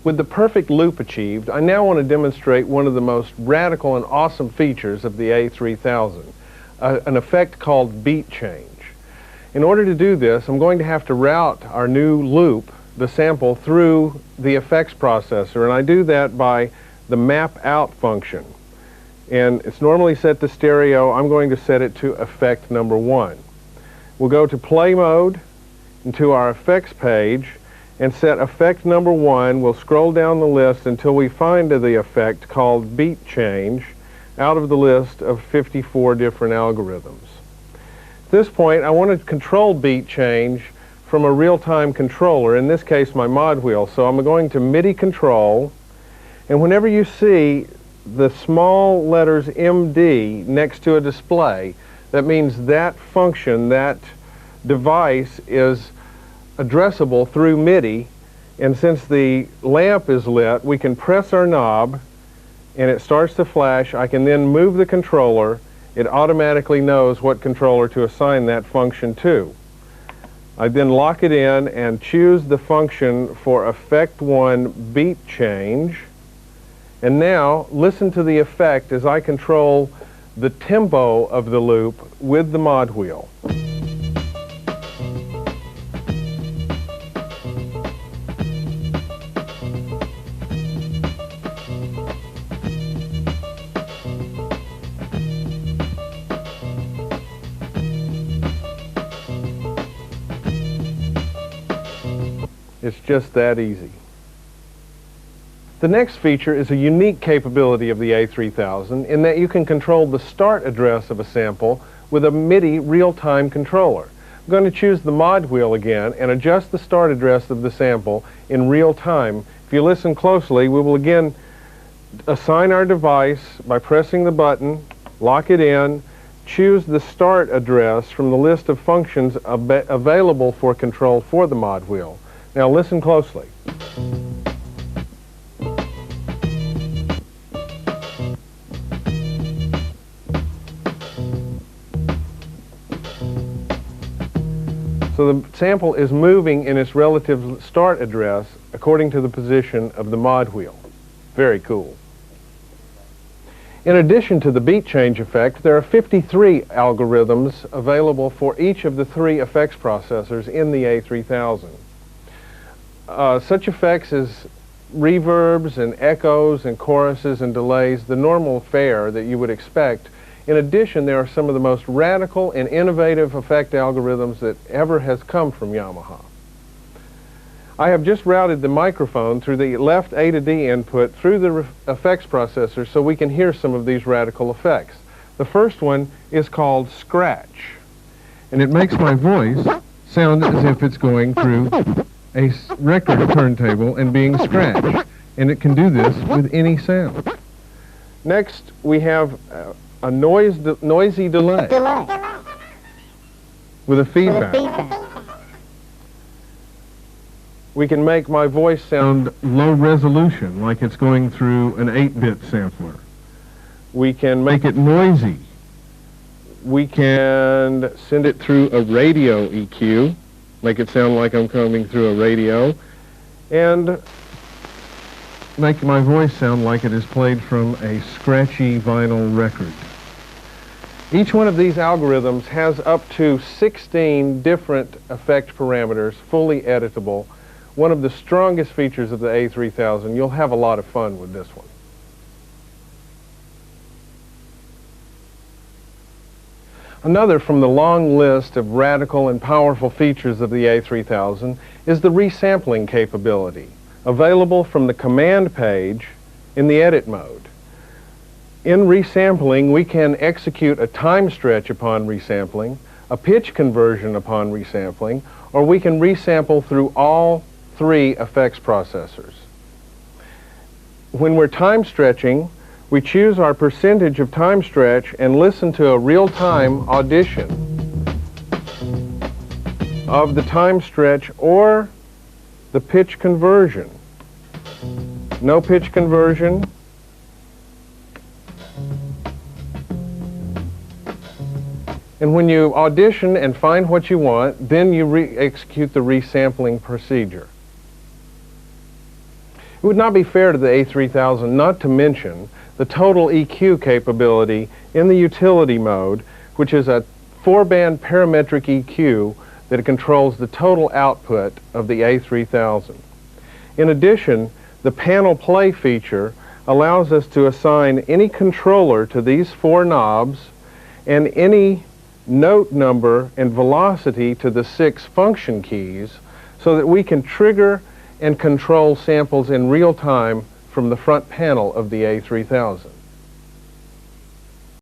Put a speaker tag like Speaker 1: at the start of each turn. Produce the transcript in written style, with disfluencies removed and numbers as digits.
Speaker 1: With the perfect loop achieved, I now want to demonstrate one of the most radical and awesome features of the A3000, an effect called beat change. In order to do this, I'm going to have to route our new loop, the sample, through the effects processor, and I do that by the map out function. And it's normally set to stereo. I'm going to set it to effect number 1. We'll go to play mode, into our effects page, and set effect number 1. We'll scroll down the list until we find the effect called beat change out of the list of 54 different algorithms. At this point, I want to control beat change from a real-time controller, in this case my mod wheel. So I'm going to MIDI control, and whenever you see the small letters MD next to a display, that means that function, that device is addressable through MIDI, and since the lamp is lit, we can press our knob and it starts to flash. I can then move the controller. It automatically knows what controller to assign that function to. I then lock it in and choose the function for effect 1 beat change, and now listen to the effect as I control the tempo of the loop with the mod wheel. It's just that easy. The next feature is a unique capability of the A3000 in that you can control the start address of a sample with a MIDI real-time controller. I'm going to choose the mod wheel again and adjust the start address of the sample in real time. If you listen closely, we will again assign our device by pressing the button, lock it in, choose the start address from the list of functions available for control for the mod wheel. Now listen closely. So the sample is moving in its relative start address according to the position of the mod wheel. Very cool. In addition to the beat change effect, there are 53 algorithms available for each of the 3 effects processors in the A3000. Such effects as reverbs and echoes and choruses and delays, the normal fare that you would expect. In addition, there are some of the most radical and innovative effect algorithms that ever has come from Yamaha. I have just routed the microphone through the left A to D input through the effects processor so we can hear some of these radical effects. The first one is called scratch, and it makes my voice sound as if it's going through a record turntable and being scratched, and it can do this with any sound. Next, we have a noisy delay with a feedback. We can make my voice sound low resolution, like it's going through an 8-bit sampler. We can make it noisy. We can send it through a radio EQ, make it sound like I'm coming through a radio, and make my voice sound like it is played from a scratchy vinyl record. Each one of these algorithms has up to 16 different effect parameters, fully editable. One of the strongest features of the A3000. You'll have a lot of fun with this one. Another from the long list of radical and powerful features of the A3000 is the resampling capability, available from the command page in the edit mode. In resampling, we can execute a time stretch upon resampling, a pitch conversion upon resampling, or we can resample through all 3 effects processors. When we're time stretching, we choose our percentage of time stretch and listen to a real-time audition of the time stretch or the pitch conversion. No pitch conversion. And when you audition and find what you want, then you execute the resampling procedure. It would not be fair to the A3000 not to mention the total EQ capability in the utility mode, which is a 4-band parametric EQ that controls the total output of the A3000. In addition, the panel play feature allows us to assign any controller to these 4 knobs and any note number and velocity to the 6 function keys so that we can trigger and control samples in real time from the front panel of the A3000.